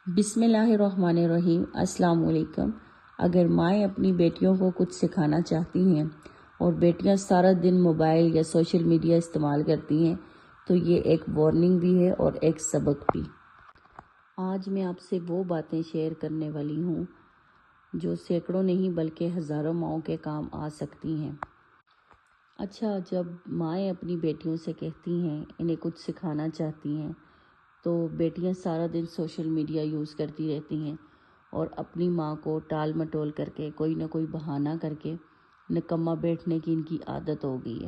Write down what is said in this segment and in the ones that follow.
بسم اللہ الرحمن الرحیم۔ السلام علیکم۔ اگر مائیں اپنی بیٹیوں کو کچھ سکھانا چاہتی ہیں اور بیٹیاں سارا دن موبائل یا سوشل میڈیا استعمال کرتی ہیں تو یہ ایک وارننگ بھی ہے اور ایک سبق بھی۔ آج میں آپ سے وہ باتیں شیئر کرنے والی ہوں جو سینکڑوں نہیں بلکہ ہزاروں ماؤں کے کام آ سکتی ہیں۔ اچھا، جب مائیں اپنی بیٹیوں سے کہتی ہیں، انہیں کچھ سکھانا چاہتی ہیں تو بیٹیاں سارا دن سوشل میڈیا یوز کرتی رہتی ہیں اور اپنی ماں کو ٹال مٹول کر کے کوئی نہ کوئی بہانہ کر کے نکمہ بیٹھنے کی ان کی عادت ہو گئی ہے،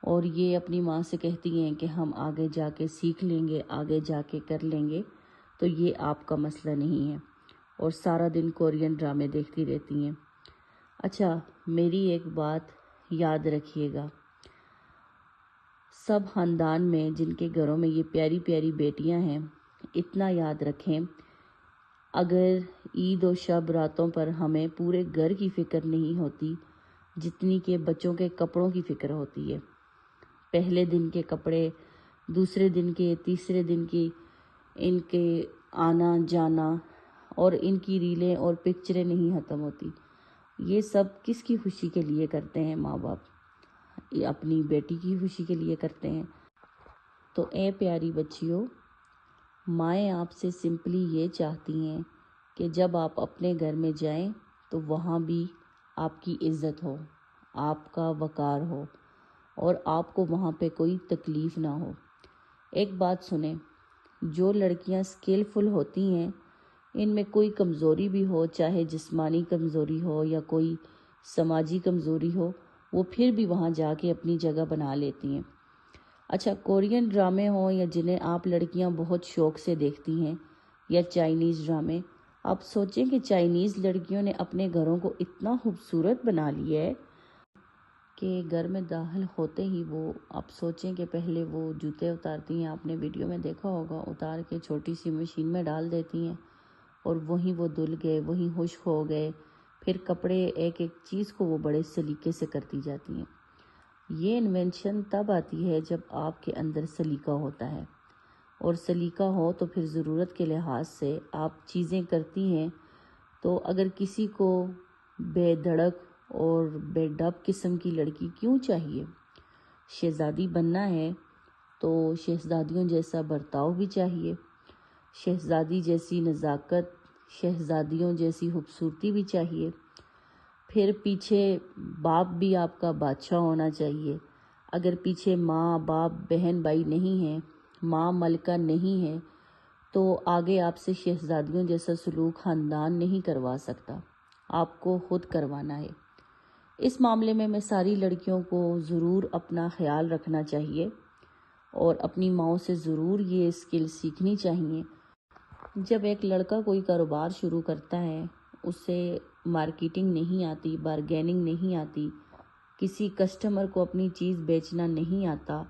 اور یہ اپنی ماں سے کہتی ہیں کہ ہم آگے جا کے سیکھ لیں گے، آگے جا کے کر لیں گے، تو یہ آپ کا مسئلہ نہیں ہے، اور سارا دن کورین ڈرامے دیکھتی رہتی ہیں۔ اچھا، میری ایک بات یاد رکھیے گا، سب خاندان میں جن کے گھروں میں یہ پیاری پیاری بیٹیاں ہیں، اتنا یاد رکھیں، اگر عید و شب راتوں پر ہمیں پورے گھر کی فکر نہیں ہوتی جتنی کہ بچوں کے کپڑوں کی فکر ہوتی ہے۔ پہلے دن کے کپڑے، دوسرے دن کے، تیسرے دن کی ان کے آنا جانا، اور ان کی ریلیں اور پکچریں نہیں ختم ہوتی۔ یہ سب کس کی خوشی کے لیے کرتے ہیں؟ ماں باپ اپنی بیٹی کی خوشی کے لیے کرتے ہیں۔ تو اے پیاری بچیوں، مائیں آپ سے سمپلی یہ چاہتی ہیں کہ جب آپ اپنے گھر میں جائیں تو وہاں بھی آپ کی عزت ہو، آپ کا وقار ہو، اور آپ کو وہاں پہ کوئی تکلیف نہ ہو۔ ایک بات سنیں، جو لڑکیاں اسکلفل ہوتی ہیں، ان میں کوئی کمزوری بھی ہو، چاہے جسمانی کمزوری ہو یا کوئی سماجی کمزوری ہو، وہ پھر بھی وہاں جا کے اپنی جگہ بنا لیتی ہیں۔ اچھا، کورین ڈرامے ہوں یا جنہیں آپ لڑکیاں بہت شوق سے دیکھتی ہیں، یا چائنیز ڈرامے، آپ سوچیں کہ چائنیز لڑکیوں نے اپنے گھروں کو اتنا خوبصورت بنا لیا ہے کہ گھر میں داخل ہوتے ہی وہ، آپ سوچیں کہ پہلے وہ جوتے اتارتی ہیں، آپ نے ویڈیو میں دیکھا ہوگا، اتار کے چھوٹی سی مشین میں ڈال دیتی ہیں اور وہیں وہ دھل گئے، وہیں خشک ہو گئے، پھر کپڑے ایک ایک چیز کو وہ بڑے سلیقے سے کرتی جاتی ہیں۔ یہ انوینشن تب آتی ہے جب آپ کے اندر سلیقہ ہوتا ہے، اور سلیقہ ہو تو پھر ضرورت کے لحاظ سے آپ چیزیں کرتی ہیں۔ تو اگر کسی کو بے دھڑک اور بے ڈب قسم کی لڑکی کیوں چاہیے؟ شہزادی بننا ہے تو شہزادیوں جیسا برتاؤ بھی چاہیے، شہزادی جیسی نزاکت، شہزادیوں جیسی خوبصورتی بھی چاہیے، پھر پیچھے باپ بھی آپ کا بادشاہ ہونا چاہیے۔ اگر پیچھے ماں باپ بہن بھائی نہیں ہیں، ماں ملکہ نہیں ہے، تو آگے آپ سے شہزادیوں جیسا سلوک خاندان نہیں کروا سکتا، آپ کو خود کروانا ہے۔ اس معاملے میں ساری لڑکیوں کو ضرور اپنا خیال رکھنا چاہیے اور اپنی ماؤں سے ضرور یہ اسکل سیکھنی چاہیے۔ جب ایک لڑکا کوئی کاروبار شروع کرتا ہے، اسے مارکیٹنگ نہیں آتی، بارگیننگ نہیں آتی، کسی کسٹمر کو اپنی چیز بیچنا نہیں آتا،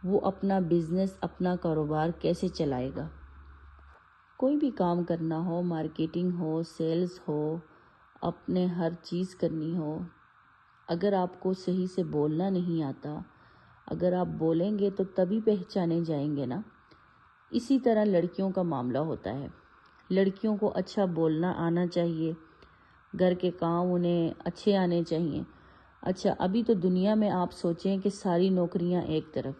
وہ اپنا بزنس، اپنا کاروبار کیسے چلائے گا؟ کوئی بھی کام کرنا ہو، مارکیٹنگ ہو، سیلز ہو، اپنے ہر چیز کرنی ہو، اگر آپ کو صحیح سے بولنا نہیں آتا، اگر آپ بولیں گے تو تبھی پہچانے جائیں گے نا۔ اسی طرح لڑکیوں کا معاملہ ہوتا ہے، لڑکیوں کو اچھا بولنا آنا چاہیے، گھر کے کام انہیں اچھے آنے چاہیے۔ اچھا، ابھی تو دنیا میں آپ سوچیں کہ ساری نوکریاں ایک طرف،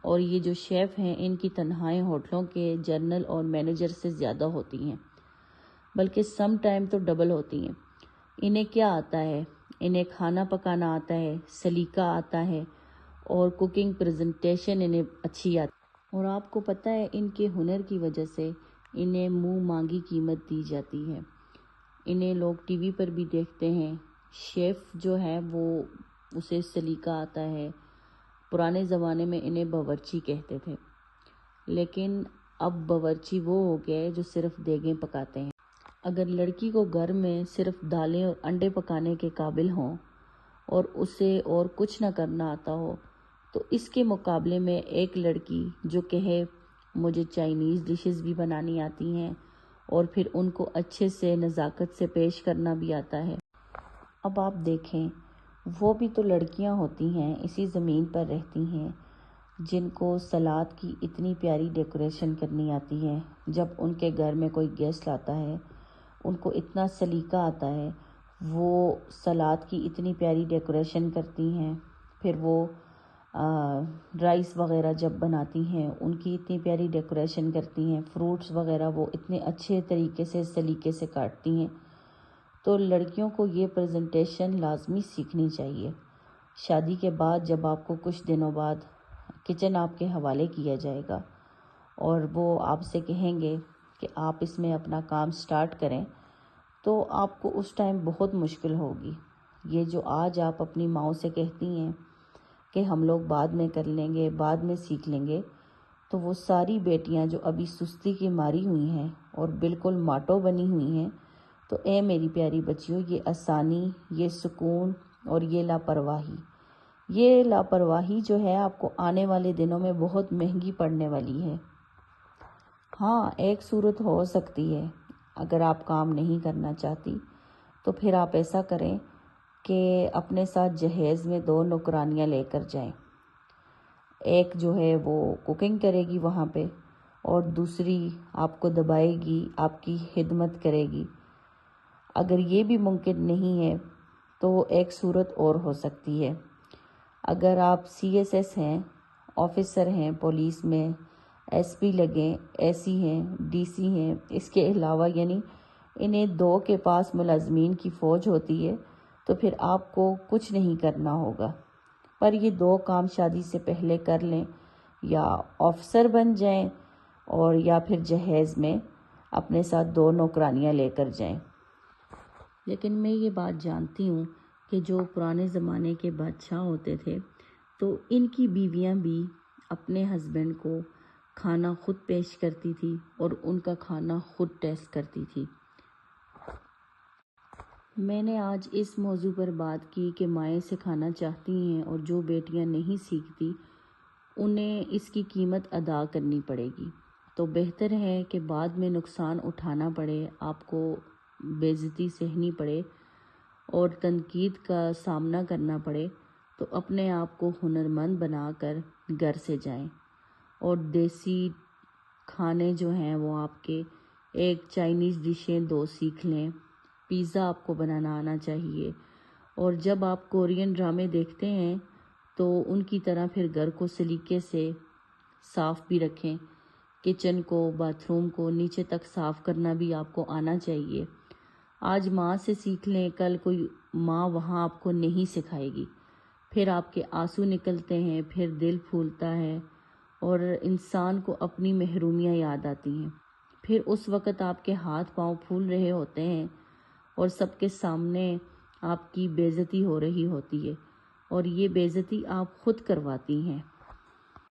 اور یہ جو شیف ہیں، ان کی تنخواہیں ہوٹلوں کے جنرل اور مینیجر سے زیادہ ہوتی ہیں، بلکہ سم ٹائم تو ڈبل ہوتی ہیں۔ انہیں کیا آتا ہے؟ انہیں کھانا پکانا آتا ہے، سلیقہ آتا ہے، اور کوکنگ پریزنٹیشن انہیں اچھی آتی ہے، اور آپ کو پتہ ہے ان کے ہنر کی وجہ سے انہیں منہ مانگی قیمت دی جاتی ہے۔ انہیں لوگ ٹی وی پر بھی دیکھتے ہیں، شیف جو ہے وہ اسے سلیقہ آتا ہے۔ پرانے زمانے میں انہیں باورچی کہتے تھے، لیکن اب باورچی وہ ہو گئے جو صرف دیگیں پکاتے ہیں۔ اگر لڑکی کو گھر میں صرف دالیں اور انڈے پکانے کے قابل ہوں اور اسے اور کچھ نہ کرنا آتا ہو، تو اس کے مقابلے میں ایک لڑکی جو کہے مجھے چائنیز ڈشز بھی بنانی آتی ہیں اور پھر ان کو اچھے سے نزاکت سے پیش کرنا بھی آتا ہے۔ اب آپ دیکھیں، وہ بھی تو لڑکیاں ہوتی ہیں، اسی زمین پر رہتی ہیں، جن کو سلاد کی اتنی پیاری ڈیکوریشن کرنی آتی ہے، جب ان کے گھر میں کوئی گیسٹ آتا ہے ان کو اتنا سلیقہ آتا ہے، وہ سلاد کی اتنی پیاری ڈیکوریشن کرتی ہیں، پھر وہ رائس وغیرہ جب بناتی ہیں ان کی اتنی پیاری ڈیکوریشن کرتی ہیں، فروٹس وغیرہ وہ اتنے اچھے طریقے سے سلیقے سے کاٹتی ہیں۔ تو لڑکیوں کو یہ پریزنٹیشن لازمی سیکھنی چاہیے۔ شادی کے بعد جب آپ کو کچھ دنوں بعد کچن آپ کے حوالے کیا جائے گا اور وہ آپ سے کہیں گے کہ آپ اس میں اپنا کام سٹارٹ کریں، تو آپ کو اس ٹائم بہت مشکل ہوگی۔ یہ جو آج آپ اپنی ماؤں سے کہتی ہیں کہ ہم لوگ بعد میں کر لیں گے، بعد میں سیکھ لیں گے، تو وہ ساری بیٹیاں جو ابھی سستی کی ماری ہوئی ہیں اور بالکل ماٹو بنی ہوئی ہیں، تو اے میری پیاری بچیوں، یہ آسانی، یہ سکون اور یہ لاپرواہی جو ہے آپ کو آنے والے دنوں میں بہت مہنگی پڑنے والی ہے۔ ہاں، ایک صورت ہو سکتی ہے، اگر آپ کام نہیں کرنا چاہتی تو پھر آپ ایسا کریں کہ اپنے ساتھ جہیز میں 2 نوکرانیاں لے کر جائیں۔ ایک جو ہے وہ کوکنگ کرے گی وہاں پہ، اور دوسری آپ کو دبائے گی، آپ کی خدمت کرے گی۔ اگر یہ بھی ممکن نہیں ہے تو ایک صورت اور ہو سکتی ہے۔ اگر آپ CSS ہیں، آفیسر ہیں پولیس میں، SP لگیں، AC ہیں، DC ہیں، اس کے علاوہ یعنی انہیں 2 کے پاس ملازمین کی فوج ہوتی ہے، تو پھر آپ کو کچھ نہیں کرنا ہوگا۔ پر یہ 2 کام شادی سے پہلے کر لیں، یا آفیسر بن جائیں اور یا پھر جہیز میں اپنے ساتھ 2 نوکرانیاں لے کر جائیں۔ لیکن میں یہ بات جانتی ہوں کہ جو پرانے زمانے کے بادشاہ ہوتے تھے تو ان کی بیویاں بھی اپنے ہسبینڈ کو کھانا خود پیش کرتی تھی اور ان کا کھانا خود ٹیسٹ کرتی تھی۔ میں نے آج اس موضوع پر بات کی کہ مائیں سکھانا چاہتی ہیں اور جو بیٹیاں نہیں سیکھتی انہیں اس کی قیمت ادا کرنی پڑے گی، تو بہتر ہے کہ بعد میں نقصان اٹھانا پڑے، آپ کو بے عزتی سہنی پڑے اور تنقید کا سامنا کرنا پڑے، تو اپنے آپ کو ہنرمند بنا کر گھر سے جائیں اور دیسی کھانے جو ہیں وہ آپ کے ایک چائنیز ڈشیں 2 سیکھ لیں۔ پیزا آپ کو بنانا آنا چاہیے، اور جب آپ کورین ڈرامے دیکھتے ہیں تو ان کی طرح پھر گھر کو سلیقے سے صاف بھی رکھیں، کچن کو، باتھ روم کو نیچے تک صاف کرنا بھی آپ کو آنا چاہیے۔ آج ماں سے سیکھ لیں، کل کوئی ماں وہاں آپ کو نہیں سکھائے گی، پھر آپ کے آنسو نکلتے ہیں، پھر دل پھولتا ہے اور انسان کو اپنی محرومیاں یاد آتی ہیں۔ پھر اس وقت آپ کے ہاتھ پاؤں پھول رہے ہوتے ہیں اور سب کے سامنے آپ کی بے عزتی ہو رہی ہوتی ہے، اور یہ بے عزتی آپ خود کرواتی ہیں۔